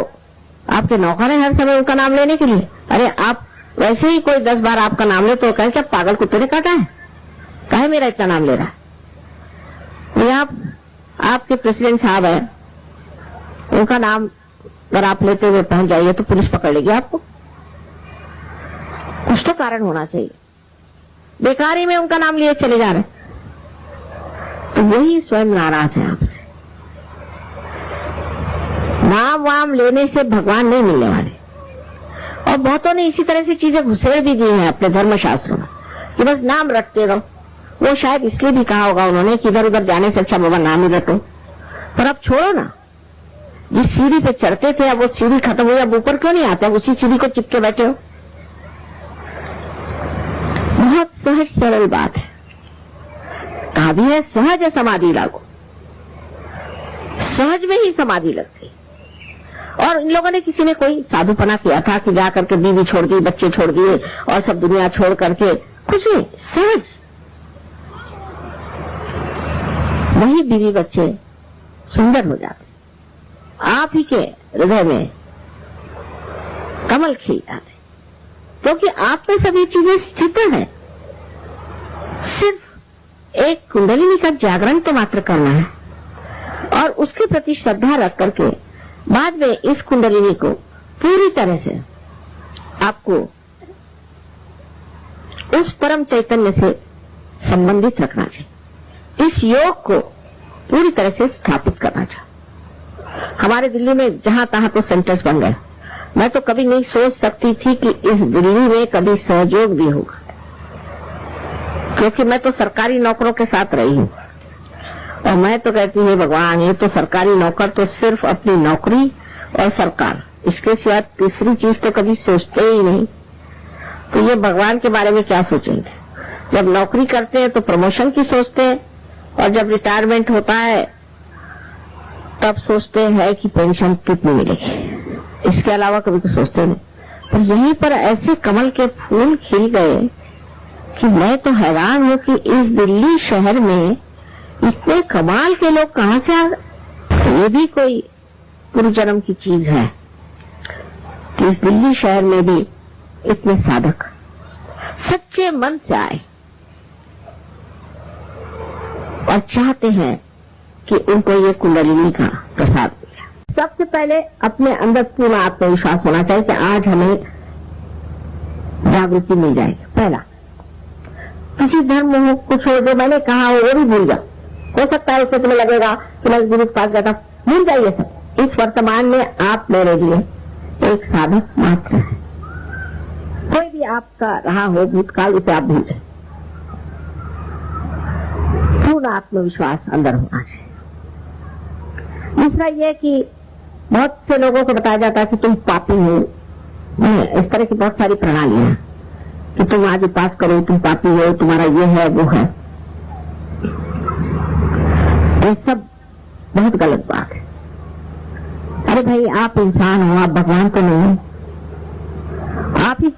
C: आपके नौकर है हर समय उनका नाम लेने के लिए? अरे आप वैसे ही कोई 10 बार आपका नाम ले तो कहे क्या पागल कुत्ते ने काटा है, काहे मेरा इतना नाम ले रहा है? ये आपके प्रेसिडेंट साहब है, उनका नाम अगर आप लेते हुए पहुंच जाइए तो पुलिस पकड़ लेगी आपको। कुछ तो कारण होना चाहिए। बेकारी में उनका नाम लिए चले जा रहे, तो वही स्वयं नाराज है आपसे। नाम वाम लेने से भगवान नहीं मिलने वाले। और बहुतों ने इसी तरह से चीजें घुसेड़ भी दी हैं अपने धर्मशास्त्रों में कि बस नाम रखते रहो। वो शायद इसलिए भी कहा होगा उन्होंने कि इधर उधर जाने से अच्छा बाबा नाम ही रखो। पर अब छोड़ो ना, जिस सीढ़ी पे चढ़ते थे अब वो सीढ़ी खत्म हुई, अब ऊपर क्यों नहीं आते? अब उसी सीढ़ी को चिपके बैठे हो। बहुत सहज सरल बात है। कहा भी है सहज है समाधि लागू। सहज में ही समाधि लगती। और इन लोगों ने किसी ने कोई साधुपना किया था कि जाकर के बीवी छोड़ दी, बच्चे छोड़ दिए और सब दुनिया छोड़ करके, कुछ नहीं, सहज। वही बीवी बच्चे सुंदर हो जाते, आप ही के हृदय में कमल खिल जाते, क्योंकि आप में सभी चीजें स्थित है। सिर्फ एक कुंडलिनी का जागरण तो मात्र करना है और उसके प्रति श्रद्धा रख करके बाद में इस कुंडलिनी को पूरी तरह से आपको उस परम चैतन्य से संबंधित रखना चाहिए। इस योग को पूरी तरह से स्थापित करना चाहिए। हमारे दिल्ली में जहां तहां तो सेंटर्स बन गए। मैं तो कभी नहीं सोच सकती थी कि इस दिल्ली में कभी सहयोग भी होगा, क्योंकि मैं तो सरकारी नौकरों के साथ रही हूं और मैं तो कहती हूँ भगवान, ये तो सरकारी नौकर तो सिर्फ अपनी नौकरी और सरकार, इसके सिवा तीसरी चीज तो कभी सोचते ही नहीं। तो ये भगवान के बारे में क्या सोचेंगे? जब नौकरी करते हैं तो प्रमोशन की सोचते हैं और जब रिटायरमेंट होता है तब सोचते हैं कि पेंशन कितनी मिलेगी। इसके अलावा कभी तो सोचते नहीं। पर यहीं पर ऐसे कमल के फूल खिल गए कि मैं तो हैरान हूं कि इस दिल्ली शहर में इतने कमाल के लोग कहां से आ गए। ये भी कोई पूर्व जन्म की चीज है कि इस दिल्ली शहर में भी इतने साधक सच्चे मन से आए और चाहते हैं कि उनको ये कुंडलिनी का प्रसाद मिले। सबसे पहले अपने अंदर पूर्ण आत्मविश्वास होना चाहिए कि आज हमें जागृति मिल जाएगी। पहला, किसी धर्म को छोड़ दो, मैंने कहा वो भी भूल जाओ। हो सकता है उसमें तुम्हें लगेगा कि मैं गुरु के पास गया था, भूल जाइए सब। इस वर्तमान में आप मेरे लिए एक साधक मात्र है। कोई भी आपका रहा हो भूतकाल, उसे आप भूल जाए। पूर्ण आत्मविश्वास अंदर होना चाहिए। दूसरा यह कि बहुत से लोगों को बताया जाता है कि तुम पापी हो। इस तरह की बहुत सारी प्रणालियां कि तुम आज उपास करो, तुम पापी हो, तुम्हारा ये है वो है। ये सब बहुत गलत बात है। अरे भाई, आप इंसान हो, आप भगवान तो नहीं हो। आप ही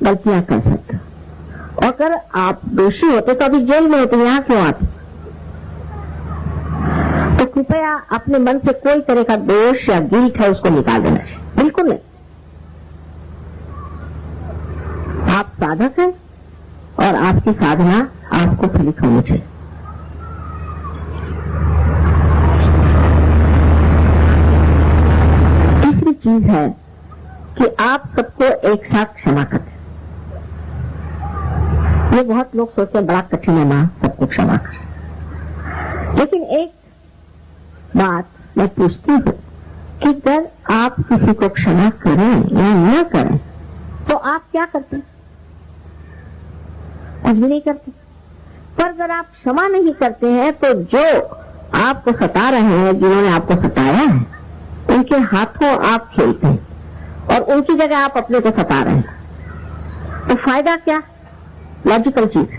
C: गलतियां कर सकते हो। और अगर आप दोषी होते तो अभी जेल में होते, यहां क्यों आते? तो कृपया अपने मन से कोई तरह का दोष या गिल्ट है उसको निकाल देना चाहिए। बिल्कुल नहीं। आप साधक हैं और आपकी साधना आपको फलित होनी चाहिए। तीसरी चीज है कि आप सबको एक साथ क्षमा करें। ये बहुत लोग सोचते हैं बड़ा कठिन है मां सबको क्षमा करें, लेकिन एक बात मैं पूछती हूँ कि अगर आप किसी को क्षमा करें या न करें तो आप क्या करते हैं? कुछ भी नहीं करते। पर अगर आप क्षमा नहीं करते हैं तो जो आपको सता रहे हैं, जिन्होंने आपको सताया है, उनके हाथों आप खेलते हैं और उनकी जगह आप अपने को सता रहे हैं। तो फायदा क्या? लॉजिकल चीज।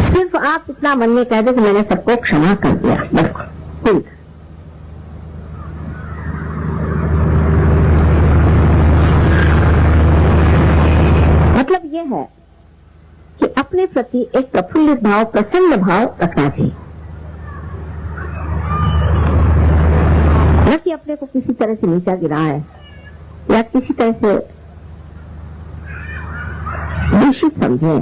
C: सिर्फ आप इतना मन में कह दो कि मैंने सबको क्षमा कर दिया, बिल्कुल। प्रति एक प्रफुल्लित भाव, प्रसन्न भाव रखना चाहिए, न कि अपने को किसी तरह से नीचा गिरा है या किसी तरह से दूषित समझे,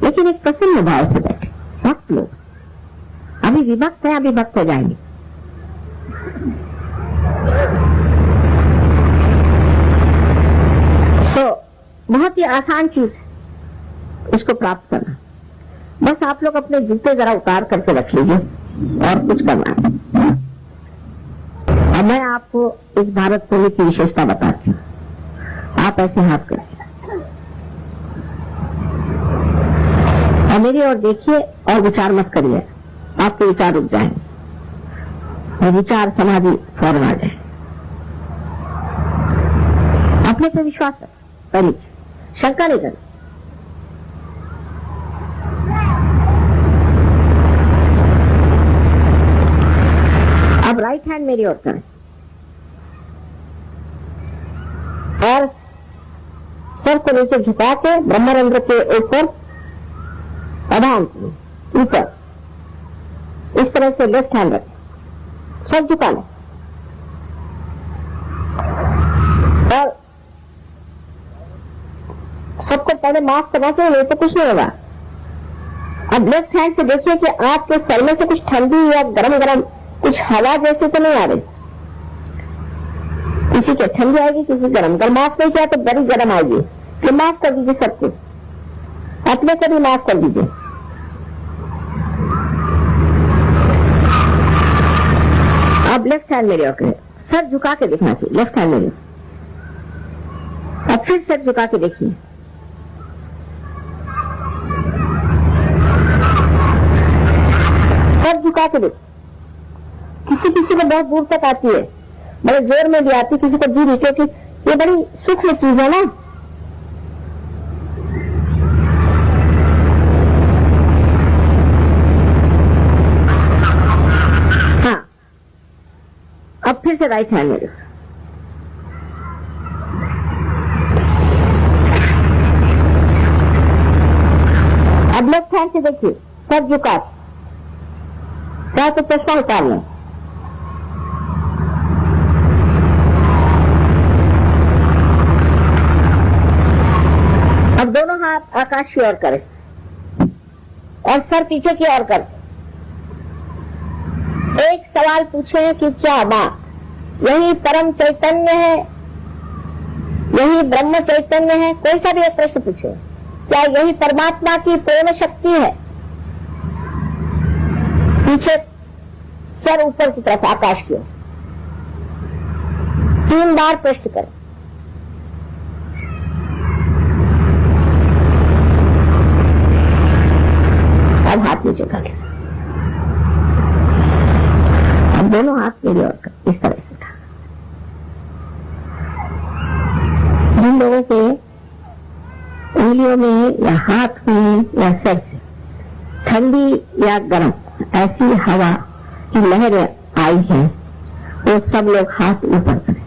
C: लेकिन एक प्रसन्न भाव से बैठे। भक्त लोग अभी विभक्त है, अभी भक्त हो जाएंगे। बहुत ही आसान चीज है इसको प्राप्त करना। बस आप लोग अपने जूते जरा उतार करके रख लीजिए और कुछ करना है। अब मैं आपको इस भारत भूमि की विशेषता बताती हूँ। आप ऐसे हाथ करें और मेरी ओर देखिए और विचार मत करिए, आपके विचार रुक जाएंगे, विचार समाधि फौरन आ जाए। अपने पे विश्वास है, पहली चीज, शंका नहीं करनी। अब राइट हैंड मेरी ओर करें और सर को नीचे झुका के ब्रह्मरंध्र के ऊपर प्रधान ऊपर इस तरह से लेफ्ट हैंड रखें, सर झुका लें और सबको पहले माफ करना चाहिए, नहीं तो कुछ नहीं होगा। अब लेफ्ट हैंड से देखिए कि आपके सर में से कुछ ठंडी या गरम गरम कुछ हवा जैसे तो नहीं आ रही। किसी के ठंडी आएगी, किसी गरम। अगर माफ नहीं किया तो बड़ी गरम आएगी, इसलिए माफ कर दीजिए सबको, अपने को भी माफ कर दीजिए। अब लेफ्ट हैंड मेरे ओर, सर झुका के देखना चाहिए, लेफ्ट हैंड मेरे। अब फिर सर झुका के देखिए, सर झुका के देखिए। किसी किसी को बहुत दूर तक आती है, बड़े जोर में भी आती, किसी को दूर, क्योंकि ये बड़ी सूक्ष्म चीज है ना। हाँ, अब फिर से राइट हैंड मेरे। अब लेफ्ट हैंड से देखिए, सर झुका, चाहे तो चश्मा उतार लें। अब दोनों हाथ आकाश की ओर करें और सर पीछे की ओर करें। एक सवाल पूछें कि क्या मां यही परम चैतन्य है, यही ब्रह्म चैतन्य है? कोई सा भी एक प्रश्न पूछे, क्या यही परमात्मा की पूर्ण शक्ति है? पीछे सर ऊपर की तरफ आकाश की ओर 3 बार प्रश्न करें। अब हाथ नीचे कर, अब दोनों हाथ मेरी ओर कर, इस तरह से। जिन लोगों के उंगलियों में या हाथ में या सर से ठंडी या गर्म ऐसी हवा की लहरें आई हैं, वो सब लोग हाथ ऊपर करें।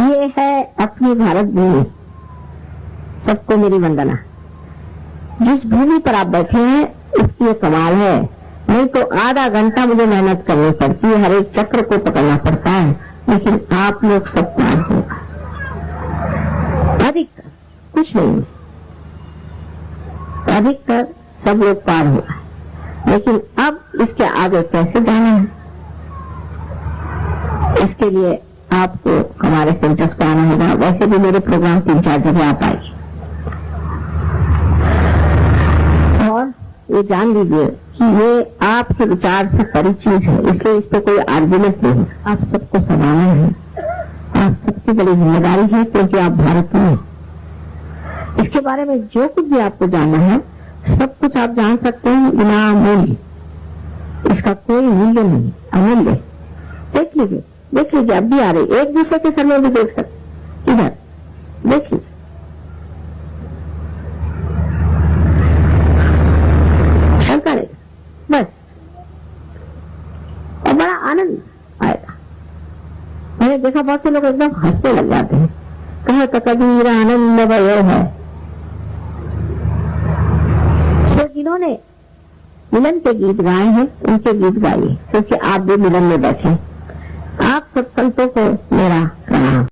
C: ये है अपनी भारत भूमि। सबको मेरी वंदना। जिस भूमि पर आप बैठे हैं उसकी ये कमाल है, नहीं तो आधा घंटा मुझे मेहनत करनी पड़ती है, हर एक चक्र को पकड़ना पड़ता है, लेकिन आप लोग सब पार होगा। अधिकतर कुछ नहीं, अधिकतर सब लोग पार होगा, लेकिन अब इसके आगे कैसे जाना है, इसके लिए आपको हमारे सेंटर्स पर आना होगा। वैसे भी मेरे प्रोग्राम 3-4 जगह आप आएगी। और ये जान लीजिए कि ये आपके विचार से परी चीज है, इसलिए इस पर कोई आर्ग्यूमेंट नहीं हो सकता। आप सबको समाना है, आप सबकी बड़ी जिम्मेदारी है, क्योंकि आप भारत में हैं। इसके बारे में जो कुछ भी आपको जानना है, सब कुछ आप जान सकते हैं बिना मूल्य। इसका कोई मूल्य नहीं, अमूल्य। देख लीजिए, देख लीजिए, अब भी आ रही, एक दूसरे के सर में भी देख सकते, इधर देख लीजिए। शंका नहीं, बस, और बड़ा आनंद आएगा। मैंने देखा बहुत से लोग एकदम हंसने लग जाते हैं, कहे कहत कबीर आनंद भयो है। तो जिन्होंने मिलन के गीत गाए हैं उनके गीत गाइए, क्योंकि आप भी मिलन में बैठे। आप सब संतों को मेरा प्रणाम।